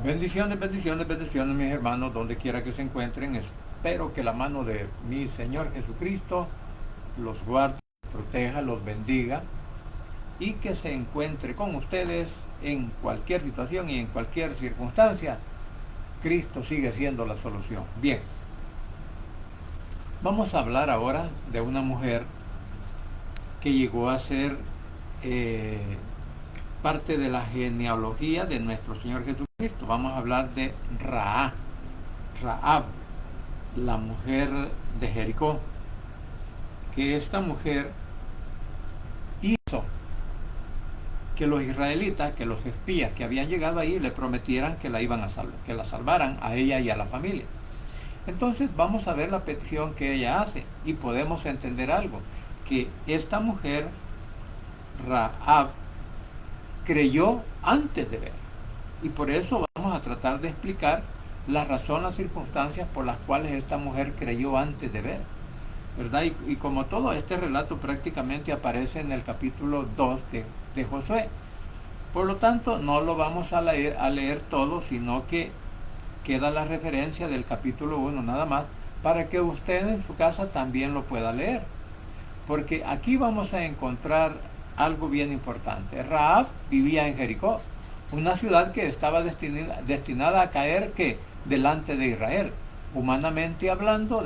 Bendiciones, bendiciones, bendiciones, mis hermanos, donde quiera que se encuentren. Espero que la mano de mi Señor Jesucristo los guarde, proteja, los bendiga y que se encuentre con ustedes en cualquier situación y en cualquier circunstancia. Cristo sigue siendo la solución. Bien, vamos a hablar ahora de una mujer que llegó a ser parte de la genealogía de nuestro Señor Jesucristo. Vamos a hablar de Rahab, la mujer de Jericó, que esta mujer hizo que los israelitas, que los espías que habían llegado ahí le prometieran que la iban a salvar, que la salvaran a ella y a la familia. Entonces vamos a ver la petición que ella hace y podemos entender algo, que esta mujer, Rahab, creyó antes de ver. Y por eso vamos a tratar de explicar las razones, las circunstancias por las cuales esta mujer creyó antes de ver, ¿verdad? Y como todo este relato prácticamente aparece en el capítulo 2 de Josué. Por lo tanto, no lo vamos a leer todo, sino que queda la referencia del capítulo 1 nada más, para que usted en su casa también lo pueda leer. Porque aquí vamos a encontrar algo bien importante. Rahab vivía en Jericó, una ciudad que estaba destinada a caer delante de Israel. Humanamente hablando,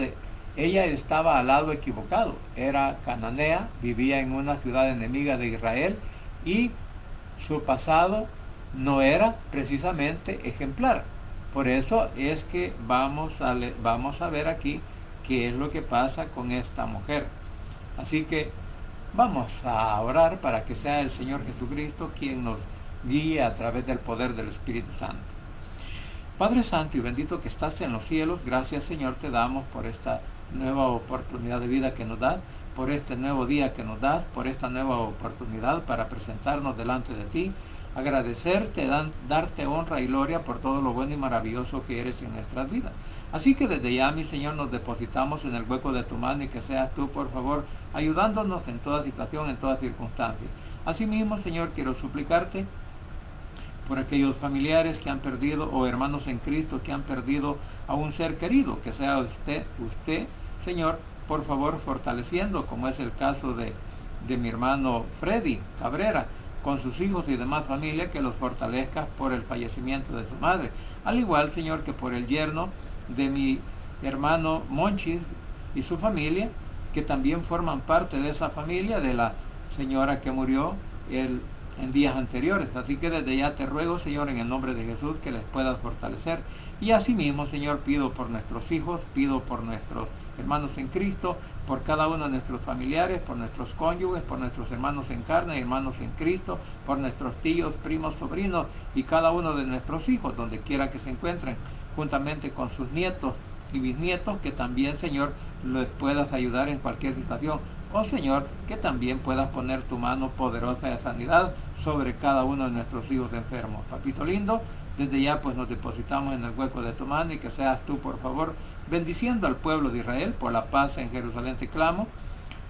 ella estaba al lado equivocado. Era cananea, vivía en una ciudad enemiga de Israel y su pasado no era precisamente ejemplar. Por eso es que vamos a ver aquí qué es lo que pasa con esta mujer. Así que vamos a orar para que sea el Señor Jesucristo quien nos guíe a través del poder del Espíritu Santo. Padre Santo y bendito que estás en los cielos, gracias Señor te damos por esta nueva oportunidad de vida que nos das, por este nuevo día que nos das, por esta nueva oportunidad para presentarnos delante de ti, agradecerte, darte honra y gloria por todo lo bueno y maravilloso que eres en nuestras vidas. Así que desde ya, mi Señor, nos depositamos en el hueco de tu mano y que seas tú, por favor, ayudándonos en toda situación, en toda circunstancia. Asimismo, Señor, quiero suplicarte por aquellos familiares que han perdido o hermanos en Cristo que han perdido a un ser querido, que sea usted, Señor, por favor, fortaleciendo, como es el caso de mi hermano Freddy Cabrera, con sus hijos y demás familia, que los fortalezcas por el fallecimiento de su madre. Al igual, Señor, que por el yerno de mi hermano Monchis y su familia, que también forman parte de esa familia de la señora que murió en días anteriores. Así que desde ya te ruego, Señor, en el nombre de Jesús, que les puedas fortalecer. Y asimismo, Señor, pido por nuestros hijos, pido por nuestros hermanos en Cristo, por cada uno de nuestros familiares, por nuestros cónyuges, por nuestros hermanos en carne y hermanos en Cristo, por nuestros tíos, primos, sobrinos y cada uno de nuestros hijos, donde quiera que se encuentren, juntamente con sus nietos y bisnietos, que también, Señor, les puedas ayudar en cualquier situación. Oh Señor, que también puedas poner tu mano poderosa de sanidad sobre cada uno de nuestros hijos enfermos. Papito lindo, desde ya pues nos depositamos en el hueco de tu mano y que seas tú, por favor, bendiciendo al pueblo de Israel, por la paz en Jerusalén te clamo,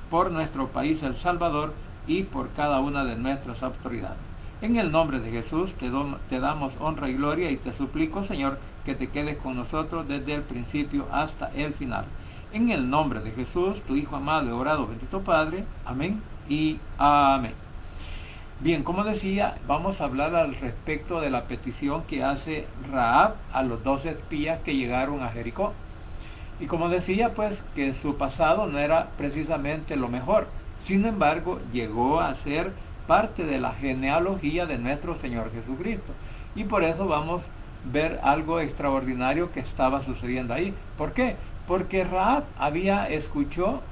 por nuestro país El Salvador y por cada una de nuestras autoridades. En el nombre de Jesús te damos honra y gloria y te suplico, Señor, que te quedes con nosotros desde el principio hasta el final. En el nombre de Jesús, tu Hijo amado y orado, bendito Padre. Amén y amén. Bien, como decía, vamos a hablar al respecto de la petición que hace Rahab a los 12 espías que llegaron a Jericó. Y como decía, pues, que su pasado no era precisamente lo mejor. Sin embargo, llegó a ser parte de la genealogía de nuestro Señor Jesucristo. Y por eso vamos a ver algo extraordinario que estaba sucediendo ahí. ¿Por qué? Porque Rahab había escuchado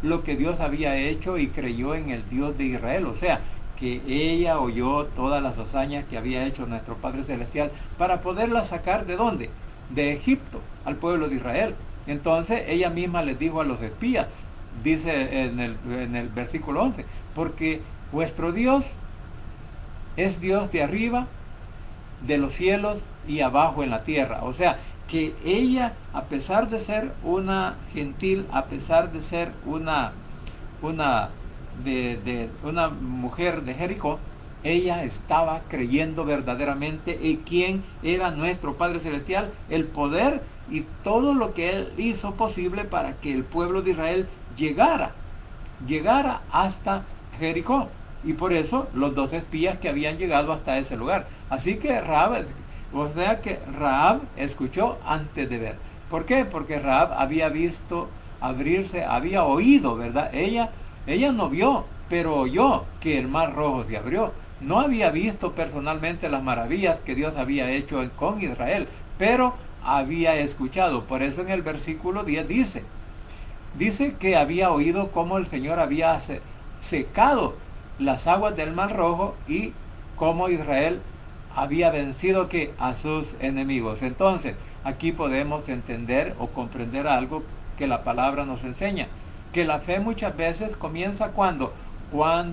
lo que Dios había hecho y creyó en el Dios de Israel. O sea, que ella oyó todas las hazañas que había hecho nuestro Padre Celestial para poderla sacar ¿de dónde? De Egipto, al pueblo de Israel. Entonces ella misma les dijo a los espías, dice en el versículo 11, porque vuestro Dios es Dios de arriba, de los cielos y abajo en la tierra. O sea, que ella, a pesar de ser una gentil, a pesar de ser una mujer de Jericó, ella estaba creyendo verdaderamente en quién era nuestro Padre Celestial, el poder y todo lo que Él hizo posible para que el pueblo de Israel llegara hasta Jericó. Y por eso los 2 espías que habían llegado hasta ese lugar. Así que Rahab escuchó antes de ver. ¿Por qué? Porque Rahab había visto abrirse, había oído, ¿verdad? Ella no vio, pero oyó que el mar rojo se abrió. No había visto personalmente las maravillas que Dios había hecho con Israel, pero había escuchado. Por eso en el versículo 10 dice que había oído cómo el Señor había secado las aguas del mar rojo y cómo Israel había vencido a sus enemigos. Entonces, aquí podemos entender o comprender algo que la palabra nos enseña, que la fe muchas veces comienza cuando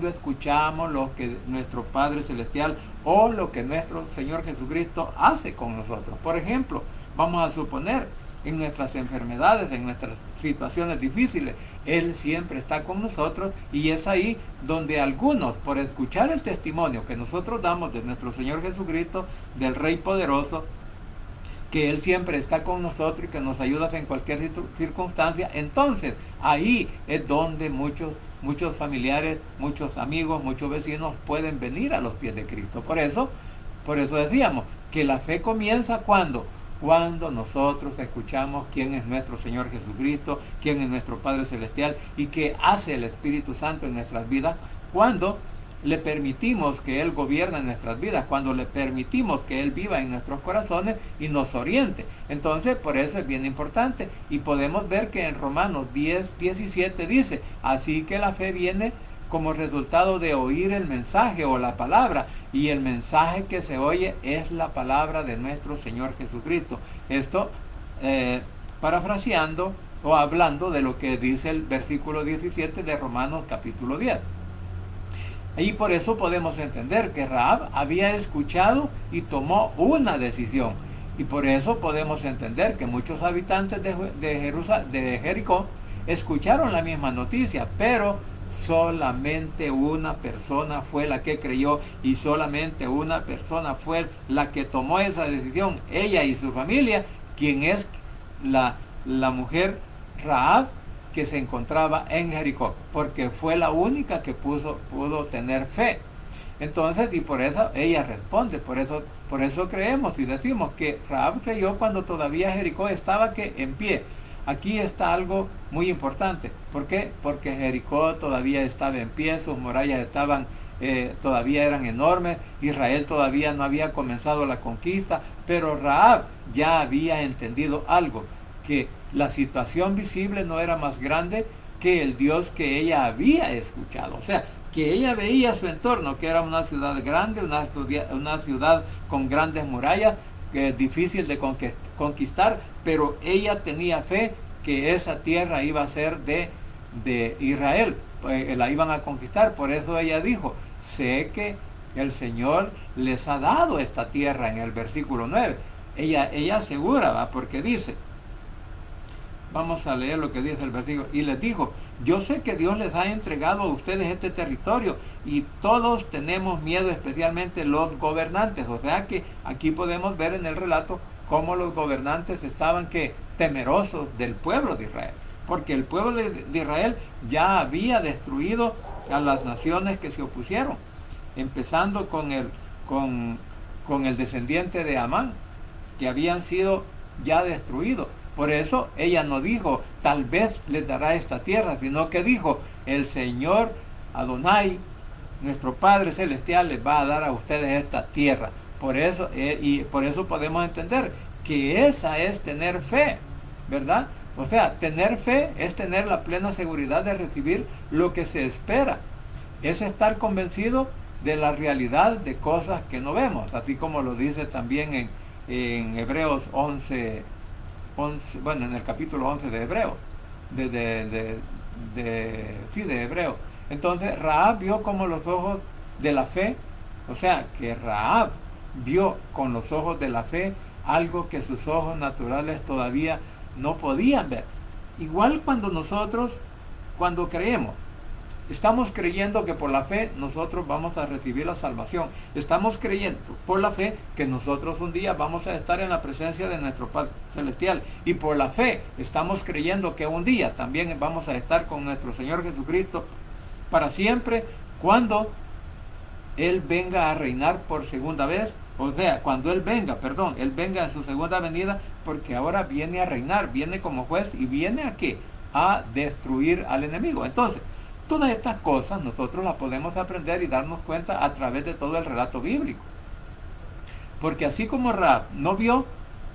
escuchamos lo que nuestro Padre Celestial o lo que nuestro Señor Jesucristo hace con nosotros. Por ejemplo, vamos a suponer en nuestras enfermedades, en nuestras situaciones difíciles, Él siempre está con nosotros, y es ahí donde algunos, por escuchar el testimonio que nosotros damos de nuestro Señor Jesucristo, del Rey poderoso, que Él siempre está con nosotros y que nos ayuda en cualquier circunstancia, entonces ahí es donde muchos familiares, muchos amigos, muchos vecinos pueden venir a los pies de Cristo. Por eso decíamos que la fe comienza cuando nosotros escuchamos quién es nuestro Señor Jesucristo, quién es nuestro Padre Celestial y qué hace el Espíritu Santo en nuestras vidas, cuando le permitimos que Él gobierne en nuestras vidas, cuando le permitimos que Él viva en nuestros corazones y nos oriente. Entonces, por eso es bien importante, y podemos ver que en Romanos 10:17 dice: así que la fe viene como resultado de oír el mensaje o la palabra, y el mensaje que se oye es la palabra de nuestro Señor Jesucristo. Esto parafraseando o hablando de lo que dice el versículo 17 de Romanos capítulo 10. Y por eso podemos entender que Rahab había escuchado y tomó una decisión. Y por eso podemos entender que muchos habitantes de Jericó escucharon la misma noticia, pero solamente una persona fue la que creyó, y solamente una persona fue la que tomó esa decisión, ella y su familia, quien es la mujer Rahab, que se encontraba en Jericó, porque fue la única que pudo tener fe. Entonces, y por eso ella responde, por eso creemos y decimos que Rahab creyó cuando todavía Jericó estaba en pie. Aquí está algo muy importante. ¿Por qué? Porque Jericó todavía estaba en pie, sus murallas todavía eran enormes, Israel todavía no había comenzado la conquista, pero Rahab ya había entendido algo, que la situación visible no era más grande que el Dios que ella había escuchado. O sea, que ella veía su entorno, que era una ciudad grande, una ciudad con grandes murallas, que es difícil de conquistar, pero ella tenía fe que esa tierra iba a ser de Israel, la iban a conquistar. Por eso ella dijo: sé que el Señor les ha dado esta tierra, en el versículo 9. Ella asegura, ¿va? Porque dice, vamos a leer lo que dice el versículo: y les dijo: yo sé que Dios les ha entregado a ustedes este territorio, y todos tenemos miedo, especialmente los gobernantes. O sea que aquí podemos ver en el relato cómo los gobernantes estaban temerosos del pueblo de Israel, porque el pueblo de Israel ya había destruido a las naciones que se opusieron, empezando con el descendiente de Amán, que habían sido ya destruidos. Por eso ella no dijo: tal vez les dará esta tierra, sino que dijo: el Señor Adonai, nuestro Padre Celestial, les va a dar a ustedes esta tierra. Por eso podemos entender que esa es tener fe, ¿verdad? O sea, tener fe es tener la plena seguridad de recibir lo que se espera. Es estar convencido de la realidad de cosas que no vemos, así como lo dice también en Hebreos 11, bueno, en el capítulo 11 de Hebreo, de Hebreo. Entonces Rahab vio como los ojos de la fe, o sea, que Rahab vio con los ojos de la fe algo que sus ojos naturales todavía no podían ver. Igual cuando creemos, Estamos creyendo que por la fe nosotros vamos a recibir la salvación. Estamos creyendo por la fe que nosotros un día vamos a estar en la presencia de nuestro Padre Celestial. Y por la fe estamos creyendo que un día también vamos a estar con nuestro Señor Jesucristo para siempre, cuando Él venga a reinar por segunda vez. O sea, cuando Él venga en su segunda venida, porque ahora viene a reinar, viene como juez y viene ¿a qué? A destruir al enemigo. Entonces, todas estas cosas nosotros las podemos aprender y darnos cuenta a través de todo el relato bíblico. Porque así como Rahab no vio,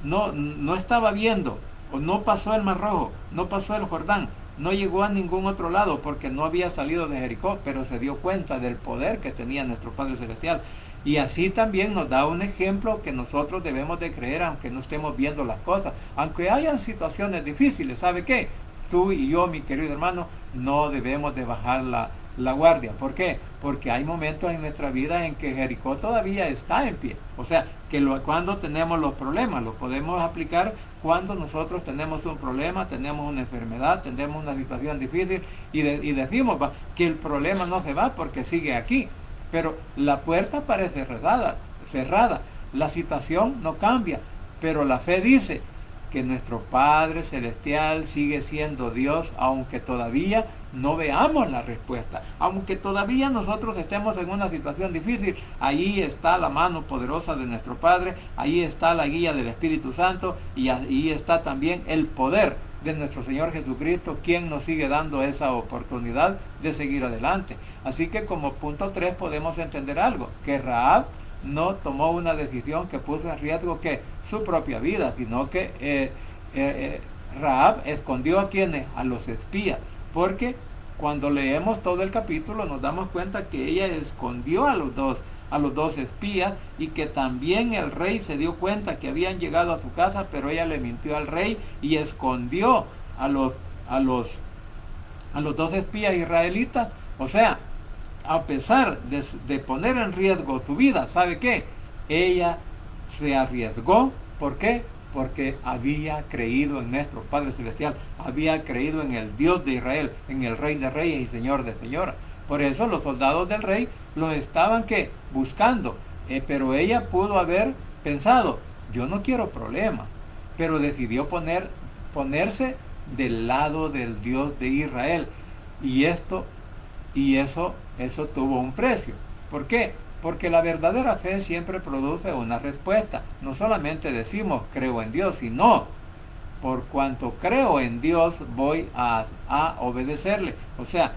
no estaba viendo, o no pasó el Mar Rojo, no pasó el Jordán, no llegó a ningún otro lado porque no había salido de Jericó, pero se dio cuenta del poder que tenía nuestro Padre Celestial. Y así también nos da un ejemplo que nosotros debemos de creer aunque no estemos viendo las cosas. Aunque hayan situaciones difíciles, ¿sabe qué? Tú y yo, mi querido hermano, no debemos de bajar la guardia. ¿Por qué? Porque hay momentos en nuestra vida en que Jericó todavía está en pie. O sea, que cuando tenemos los problemas, los podemos aplicar cuando nosotros tenemos un problema, tenemos una enfermedad, tenemos una situación difícil y decimos que el problema no se va porque sigue aquí. Pero la puerta parece cerrada, la situación no cambia, pero la fe dice que nuestro Padre Celestial sigue siendo Dios, aunque todavía no veamos la respuesta, aunque todavía nosotros estemos en una situación difícil. Ahí está la mano poderosa de nuestro Padre, ahí está la guía del Espíritu Santo y ahí está también el poder de nuestro Señor Jesucristo, quien nos sigue dando esa oportunidad de seguir adelante. Así que como punto 3 podemos entender algo, que Rahab no tomó una decisión que puso en riesgo que su propia vida, sino que Rahab escondió a quienes, a los espías, porque cuando leemos todo el capítulo nos damos cuenta que ella escondió a los dos espías, y que también el rey se dio cuenta que habían llegado a su casa, pero ella le mintió al rey y escondió a los dos espías israelitas. O sea, a pesar de poner en riesgo su vida, ¿sabe qué? Ella se arriesgó. ¿Por qué? Porque había creído en nuestro Padre Celestial, había creído en el Dios de Israel, en el Rey de Reyes y Señor de Señoras. Por eso los soldados del rey los estaban buscando, pero ella pudo haber pensado, yo no quiero problemas, pero decidió ponerse del lado del Dios de Israel, y eso tuvo un precio. ¿Por qué? Porque la verdadera fe siempre produce una respuesta. No solamente decimos creo en Dios, sino por cuanto creo en Dios voy a obedecerle. O sea,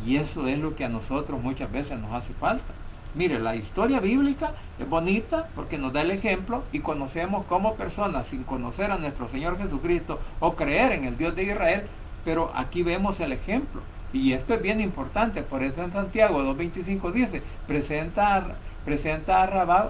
y eso es lo que a nosotros muchas veces nos hace falta. Mire, la historia bíblica es bonita porque nos da el ejemplo y conocemos cómo personas sin conocer a nuestro Señor Jesucristo o creer en el Dios de Israel, pero aquí vemos el ejemplo. Y esto es bien importante, por eso en Santiago 2.25 dice, presenta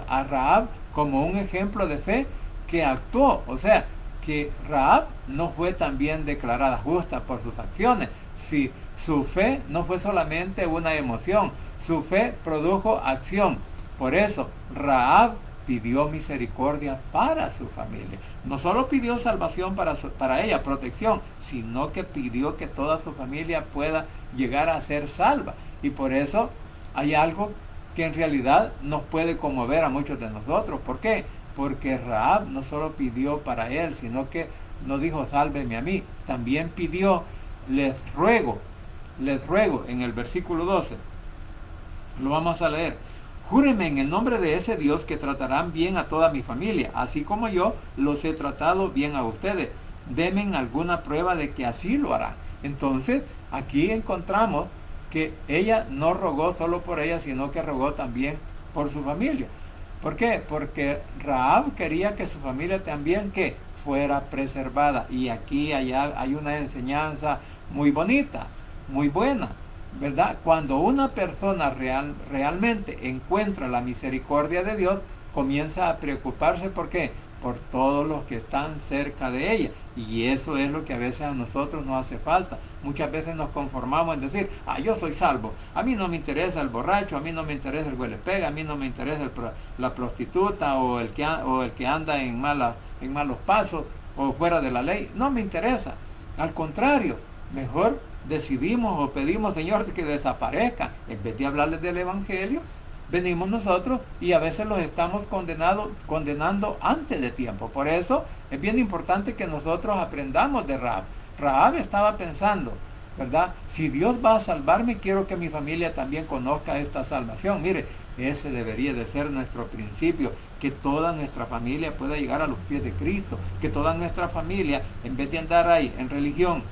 a Rahab como un ejemplo de fe que actuó. O sea, que Rahab no fue también declarada justa por sus acciones. Si su fe no fue solamente una emoción, su fe produjo acción. Por eso Rahab pidió misericordia para su familia. No solo pidió salvación para ella, protección, sino que pidió que toda su familia pueda llegar a ser salva. Y por eso hay algo que en realidad nos puede conmover a muchos de nosotros. ¿Por qué? Porque Rahab no solo pidió para él, sino que no dijo sálveme a mí, también pidió, les ruego en el versículo 12, lo vamos a leer, júrenme en el nombre de ese Dios que tratarán bien a toda mi familia, así como yo los he tratado bien a ustedes, denme alguna prueba de que así lo harán. Entonces aquí encontramos que ella no rogó solo por ella, sino que rogó también por su familia. ¿Por qué? Porque Rahab quería que su familia también fuera preservada. Y aquí hay una enseñanza muy bonita, muy buena, ¿verdad? Cuando una persona realmente encuentra la misericordia de Dios, comienza a preocuparse. ¿Por qué? Por todos los que están cerca de ella. Y eso es lo que a veces a nosotros nos hace falta. Muchas veces nos conformamos en decir, yo soy salvo, a mí no me interesa el borracho, a mí no me interesa el huelepega, a mí no me interesa la prostituta o el que anda en malos pasos o fuera de la ley, no me interesa. Al contrario, mejor decidimos o pedimos, Señor, que desaparezcan, en vez de hablarles del Evangelio, venimos nosotros y a veces los estamos condenando antes de tiempo. Por eso es bien importante que nosotros aprendamos de Rahab. Rahab estaba pensando, ¿verdad? Si Dios va a salvarme, quiero que mi familia también conozca esta salvación. Mire, ese debería de ser nuestro principio, que toda nuestra familia pueda llegar a los pies de Cristo, que toda nuestra familia, en vez de andar ahí en religión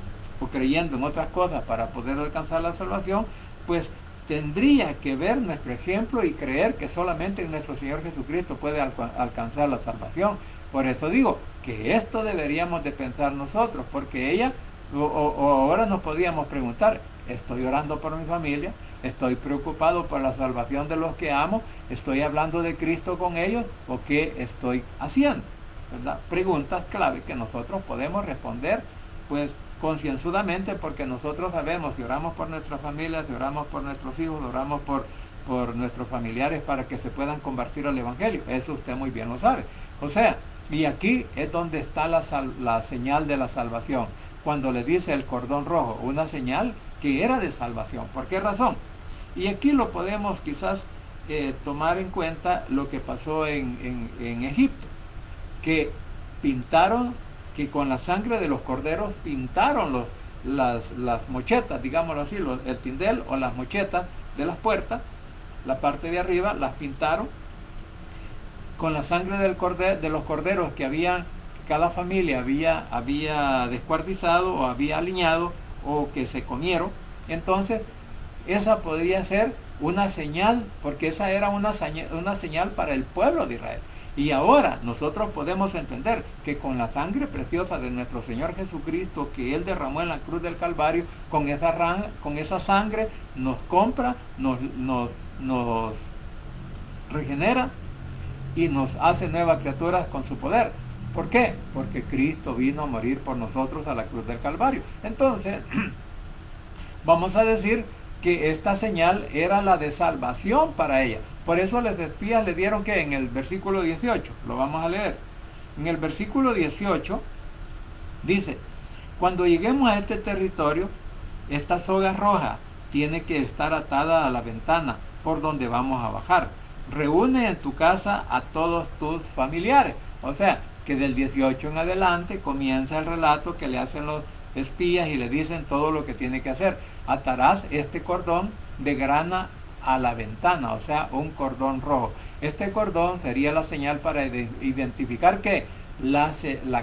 o creyendo en otras cosas para poder alcanzar la salvación, pues tendría que ver nuestro ejemplo y creer que solamente en nuestro Señor Jesucristo puede alcanzar la salvación. Por eso digo que esto deberíamos de pensar nosotros, porque ella, o ahora nos podríamos preguntar, ¿estoy orando por mi familia? ¿Estoy preocupado por la salvación de los que amo? ¿Estoy hablando de Cristo con ellos? ¿O qué estoy haciendo? ¿Verdad? Preguntas clave que nosotros podemos responder, pues, concienzudamente, porque nosotros sabemos, si oramos por nuestras familias, si oramos por nuestros hijos, oramos por nuestros familiares para que se puedan convertir al Evangelio. Eso usted muy bien lo sabe. O sea, y aquí es donde está la señal de la salvación. Cuando le dice el cordón rojo, una señal que era de salvación. ¿Por qué razón? Y aquí lo podemos quizás tomar en cuenta lo que pasó en Egipto, que pintaron, que con la sangre de los corderos pintaron las mochetas, digámoslo así, el tindel o las mochetas de las puertas, la parte de arriba, las pintaron con la sangre de los corderos que cada familia había descuartizado o había aliñado o que se comieron. Entonces, esa podría ser una señal, porque esa era una señal para el pueblo de Israel. Y ahora nosotros podemos entender que con la sangre preciosa de nuestro Señor Jesucristo, que Él derramó en la cruz del Calvario, con esa sangre nos compra, nos regenera y nos hace nuevas criaturas con su poder. ¿Por qué? Porque Cristo vino a morir por nosotros a la cruz del Calvario. Entonces, vamos a decir que esta señal era la de salvación para ella. Por eso los espías le dieron que en el versículo 18, lo vamos a leer. En el versículo 18 dice, cuando lleguemos a este territorio, esta soga roja tiene que estar atada a la ventana por donde vamos a bajar. Reúne en tu casa a todos tus familiares. O sea, que del 18 en adelante comienza el relato que le hacen los espías y le dicen todo lo que tiene que hacer. Atarás este cordón de grana a la ventana, o sea, un cordón rojo. Este cordón sería la señal para identificar que la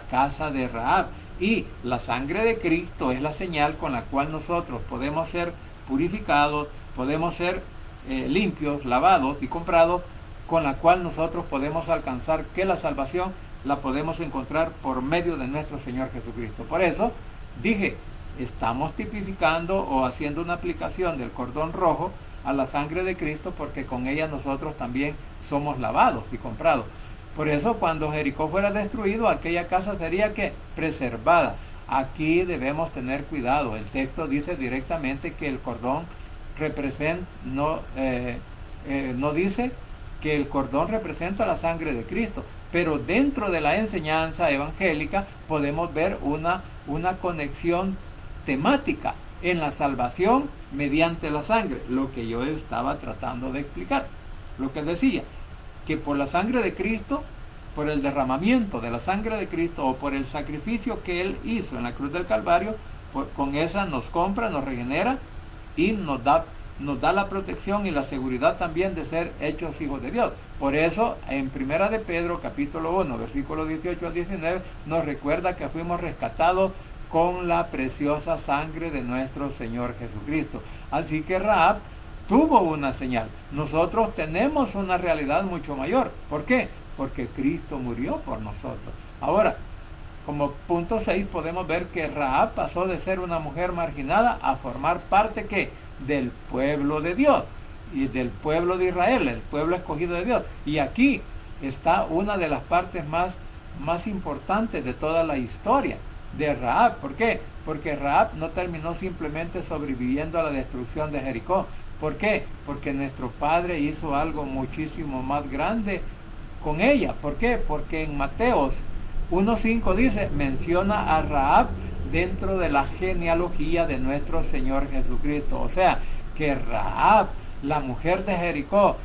casa de Rahab, y la sangre de Cristo es la señal con la cual nosotros podemos ser purificados, podemos ser limpios, lavados y comprados, con la cual nosotros podemos alcanzar que la salvación la podemos encontrar por medio de nuestro Señor Jesucristo. Por eso dije, estamos tipificando o haciendo una aplicación del cordón rojo a la sangre de Cristo, porque con ella nosotros también somos lavados y comprados. Por eso cuando Jericó fuera destruido, aquella casa sería que preservada. Aquí debemos tener cuidado. El texto dice directamente que el cordón no dice que el cordón representa la sangre de Cristo, pero dentro de la enseñanza evangélica podemos ver una conexión temática en la salvación mediante la sangre, lo que yo estaba tratando de explicar. Lo que decía, que por la sangre de Cristo, por el derramamiento de la sangre de Cristo o por el sacrificio que Él hizo en la cruz del Calvario, con esa nos compra, nos regenera y nos da la protección y la seguridad también de ser hechos hijos de Dios. Por eso en Primera de Pedro capítulo 1 versículos 18 al 19 nos recuerda que fuimos rescatados con la preciosa sangre de nuestro Señor Jesucristo. Así que Rahab tuvo una señal. Nosotros tenemos una realidad mucho mayor. ¿Por qué? Porque Cristo murió por nosotros. Ahora, como punto 6 podemos ver que Rahab pasó de ser una mujer marginada a formar parte ¿qué? Del pueblo de Dios y del pueblo de Israel, el pueblo escogido de Dios. Y aquí está una de las partes más importantes de toda la historia de Rahab. ¿Por qué? Porque Rahab no terminó simplemente sobreviviendo a la destrucción de Jericó. ¿Por qué? Porque nuestro Padre hizo algo muchísimo más grande con ella. ¿Por qué? Porque en Mateos 1.5 dice, menciona a Rahab dentro de la genealogía de nuestro Señor Jesucristo. O sea, que Rahab, la mujer de Jericó,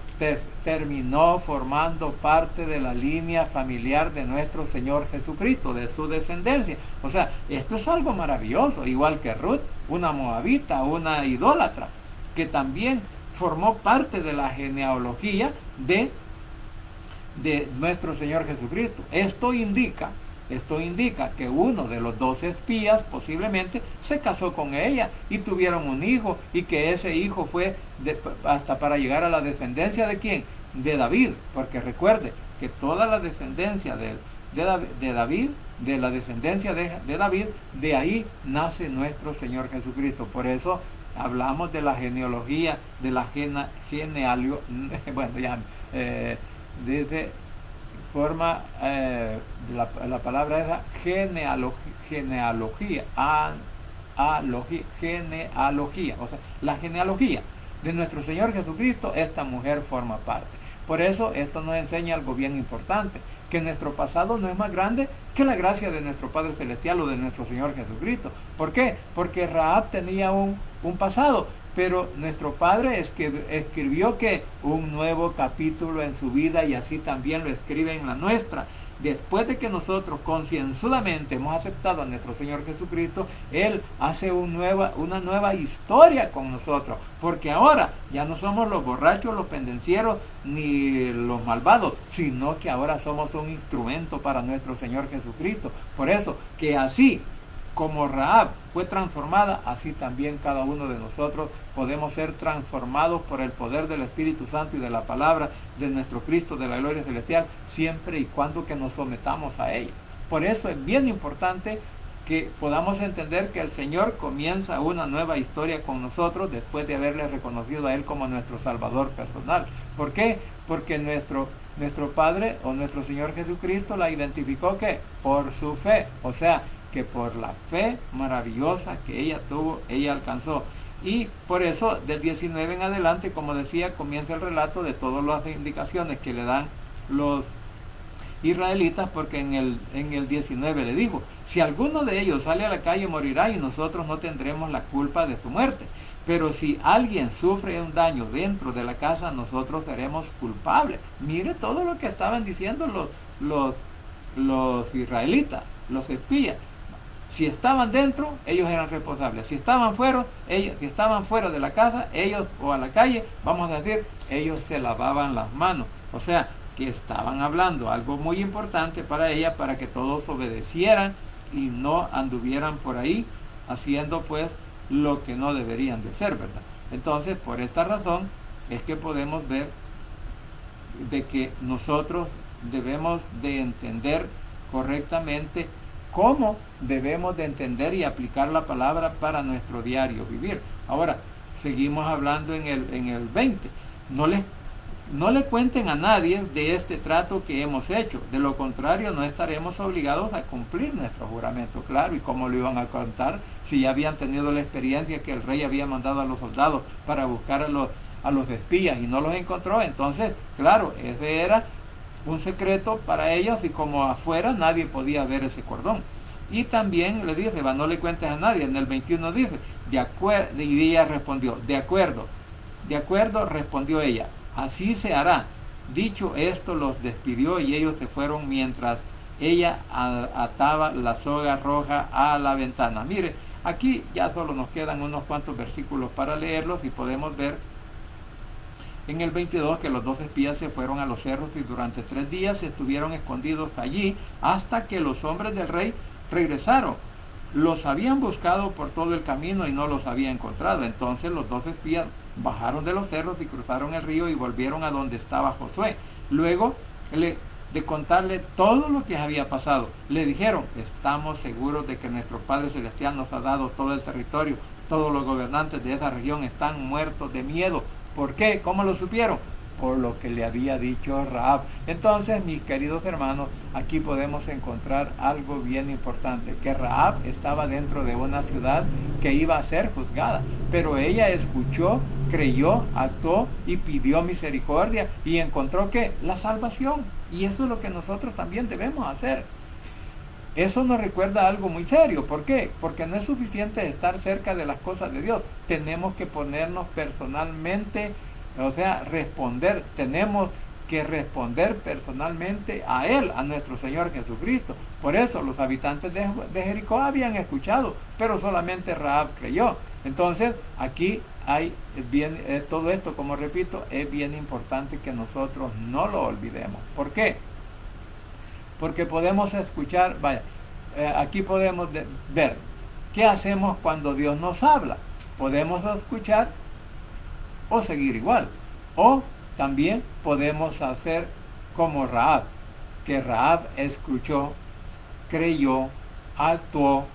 terminó formando parte de la línea familiar de nuestro Señor Jesucristo, de su descendencia. O sea, esto es algo maravilloso, igual que Ruth, una moabita, una idólatra, que también formó parte de la genealogía de nuestro Señor Jesucristo. Esto indica que uno de los 12 espías posiblemente se casó con ella y tuvieron un hijo, y que ese hijo fue hasta para llegar a la descendencia de ¿quién? De David, porque recuerde que toda la descendencia de David, de la descendencia de David, de ahí nace nuestro Señor Jesucristo. Por eso hablamos de la genealogía, de la genealogía, bueno, ya dice forma la palabra esa genealogía, o sea, la genealogía de nuestro Señor Jesucristo. Esta mujer forma parte. Por eso esto nos enseña algo bien importante, que nuestro pasado no es más grande que la gracia de nuestro Padre Celestial o de nuestro Señor Jesucristo. ¿Por qué? Porque Rahab tenía un pasado, pero nuestro Padre escribió que un nuevo capítulo en su vida, y así también lo escribe en la nuestra. Después de que nosotros concienzudamente hemos aceptado a nuestro Señor Jesucristo, Él hace una nueva historia con nosotros, porque ahora ya no somos los borrachos, los pendencieros, ni los malvados, sino que ahora somos un instrumento para nuestro Señor Jesucristo. Por eso, que así como Rahab fue transformada, así también cada uno de nosotros podemos ser transformados por el poder del Espíritu Santo y de la palabra de nuestro Cristo de la gloria celestial, siempre y cuando que nos sometamos a ella. Por eso es bien importante que podamos entender que el Señor comienza una nueva historia con nosotros después de haberle reconocido a Él como nuestro Salvador personal. ¿Por qué? Porque nuestro Padre o nuestro Señor Jesucristo la identificó ¿qué? Por su fe. O sea, que por la fe maravillosa que ella tuvo, ella alcanzó. Y por eso del 19 en adelante, como decía, comienza el relato de todas las indicaciones que le dan los israelitas, porque en el 19 le dijo: si alguno de ellos sale a la calle morirá, y nosotros no tendremos la culpa de su muerte. Pero si alguien sufre un daño dentro de la casa, nosotros seremos culpables. Mire todo lo que estaban diciendo los israelitas, los espías. Si estaban dentro, ellos eran responsables. Si estaban fuera de la casa, ellos, o a la calle, vamos a decir, ellos se lavaban las manos. O sea, que estaban hablando algo muy importante para ella, para que todos obedecieran y no anduvieran por ahí haciendo pues lo que no deberían de ser, ¿verdad? Entonces, por esta razón es que podemos ver de que nosotros debemos de entender correctamente cómo debemos de entender y aplicar la palabra para nuestro diario vivir. Ahora, seguimos hablando en el 20. No le cuenten a nadie de este trato que hemos hecho. De lo contrario, no estaremos obligados a cumplir nuestro juramento. Claro, ¿y cómo lo iban a contar si ya habían tenido la experiencia que el rey había mandado a los soldados para buscar a los espías y no los encontró? Entonces, claro, ese era un secreto para ellos, y como afuera nadie podía ver ese cordón. Y también le dice: no le cuentes a nadie. En el 21 dice: de acuerdo, y ella respondió: de acuerdo, respondió ella, así se hará. Dicho esto, los despidió, y ellos se fueron mientras ella ataba la soga roja a la ventana. Mire, aquí ya solo nos quedan unos cuantos versículos para leerlos, y podemos ver en el 22 que los 2 espías se fueron a los cerros, y durante 3 días estuvieron escondidos allí hasta que los hombres del rey regresaron. Los habían buscado por todo el camino y no los habían encontrado. Entonces los 2 espías bajaron de los cerros y cruzaron el río y volvieron a donde estaba Josué. Luego de contarle todo lo que había pasado, le dijeron: estamos seguros de que nuestro Padre Celestial nos ha dado todo el territorio. Todos los gobernantes de esa región están muertos de miedo. ¿Por qué? ¿Cómo lo supieron? Por lo que le había dicho Rahab. Entonces, mis queridos hermanos, aquí podemos encontrar algo bien importante, que Rahab estaba dentro de una ciudad que iba a ser juzgada, pero ella escuchó, creyó, actuó y pidió misericordia, y encontró que la salvación. Y eso es lo que nosotros también debemos hacer. eso nos recuerda algo muy serio. ¿Por qué? Porque no es suficiente estar cerca de las cosas de Dios. Tenemos que ponernos personalmente, o sea, responder. Tenemos que responder personalmente a Él, a nuestro Señor Jesucristo. Por eso los habitantes de Jericó habían escuchado, pero solamente Rahab creyó. Entonces, aquí hay todo esto, como repito, es bien importante que nosotros no lo olvidemos. ¿Por qué? Porque podemos escuchar, aquí podemos ver qué hacemos cuando Dios nos habla. Podemos escuchar o seguir igual. O también podemos hacer como Rahab, que Rahab escuchó, creyó, actuó,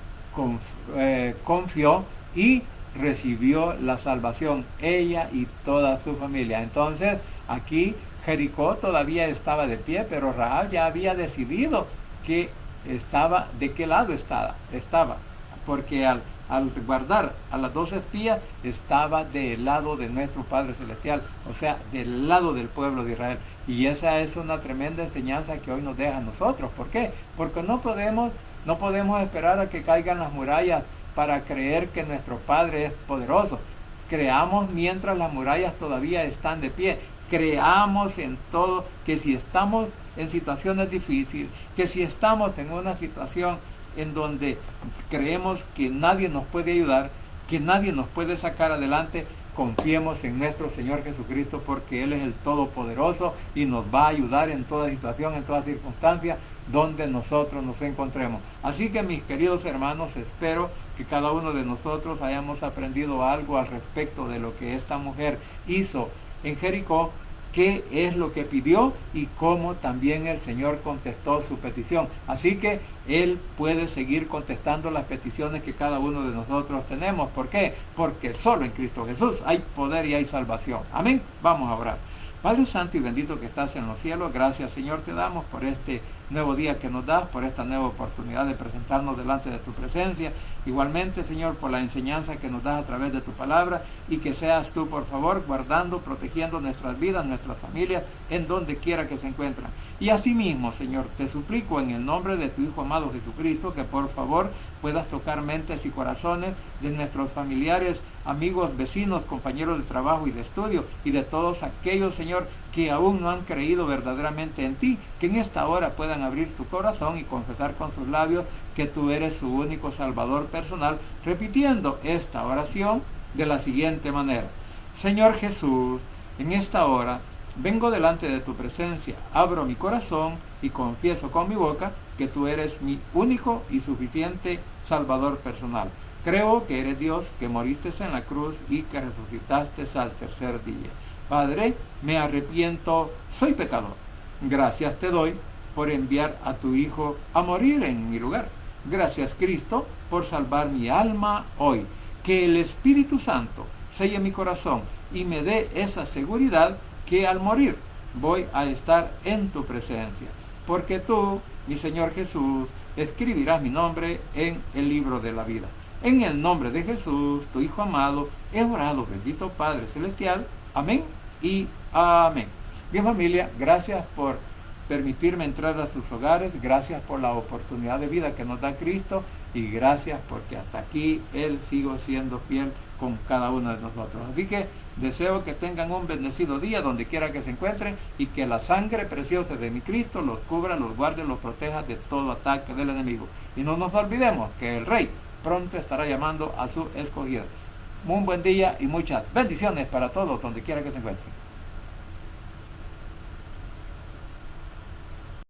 confió y recibió la salvación, ella y toda su familia. Entonces, aquí Jericó todavía estaba de pie, pero Rahab ya había decidido que estaba, de qué lado estaba, porque al guardar a las 12 espías, estaba del lado de nuestro Padre Celestial, o sea, del lado del pueblo de Israel. Y esa es una tremenda enseñanza que hoy nos deja a nosotros. ¿Por qué? Porque no podemos esperar a que caigan las murallas para creer que nuestro Padre es poderoso. Creamos mientras las murallas todavía están de pie. Creamos en todo, que si estamos en situaciones difíciles, que si estamos en una situación en donde creemos que nadie nos puede ayudar, que nadie nos puede sacar adelante, confiemos en nuestro Señor Jesucristo, porque Él es el Todopoderoso y nos va a ayudar en toda situación, en toda circunstancia donde nosotros nos encontremos. Así que, mis queridos hermanos, espero que cada uno de nosotros hayamos aprendido algo al respecto de lo que esta mujer hizo en Jericó, qué es lo que pidió y cómo también el Señor contestó su petición. Así que Él puede seguir contestando las peticiones que cada uno de nosotros tenemos. ¿Por qué? Porque solo en Cristo Jesús hay poder y hay salvación. Amén. Vamos a orar. Padre Santo y bendito que estás en los cielos, gracias, Señor, te damos por este nuevo día que nos das, por esta nueva oportunidad de presentarnos delante de tu presencia. Igualmente, Señor, por la enseñanza que nos das a través de tu palabra, y que seas tú, por favor, guardando, protegiendo nuestras vidas, nuestras familias, en donde quiera que se encuentran. Y asimismo, Señor, te suplico en el nombre de tu Hijo amado Jesucristo, que por favor puedas tocar mentes y corazones de nuestros familiares, amigos, vecinos, compañeros de trabajo y de estudio, y de todos aquellos, Señor, que aún no han creído verdaderamente en ti, que en esta hora puedan abrir su corazón y confesar con sus labios que tú eres su único Salvador personal, repitiendo esta oración de la siguiente manera: Señor Jesús, en esta hora vengo delante de tu presencia, abro mi corazón y confieso con mi boca que tú eres mi único y suficiente Salvador personal. Creo que eres Dios, que moriste en la cruz y que resucitaste al tercer día. Padre, me arrepiento, soy pecador. Gracias te doy por enviar a tu Hijo a morir en mi lugar. Gracias, Cristo, por salvar mi alma hoy. Que el Espíritu Santo selle mi corazón y me dé esa seguridad que al morir voy a estar en tu presencia. Porque tú, mi Señor Jesús, escribirás mi nombre en el libro de la vida. En el nombre de Jesús, tu Hijo amado, he orado, bendito Padre Celestial. Amén y amén. Bien, familia, gracias por permitirme entrar a sus hogares, gracias por la oportunidad de vida que nos da Cristo, y gracias porque hasta aquí Él sigue siendo fiel con cada uno de nosotros. Así que deseo que tengan un bendecido día donde quiera que se encuentren, y que la sangre preciosa de mi Cristo los cubra, los guarde, los proteja de todo ataque del enemigo. Y no nos olvidemos que el Rey pronto estará llamando a su escogida. Un buen día y muchas bendiciones para todos donde quiera que se encuentren.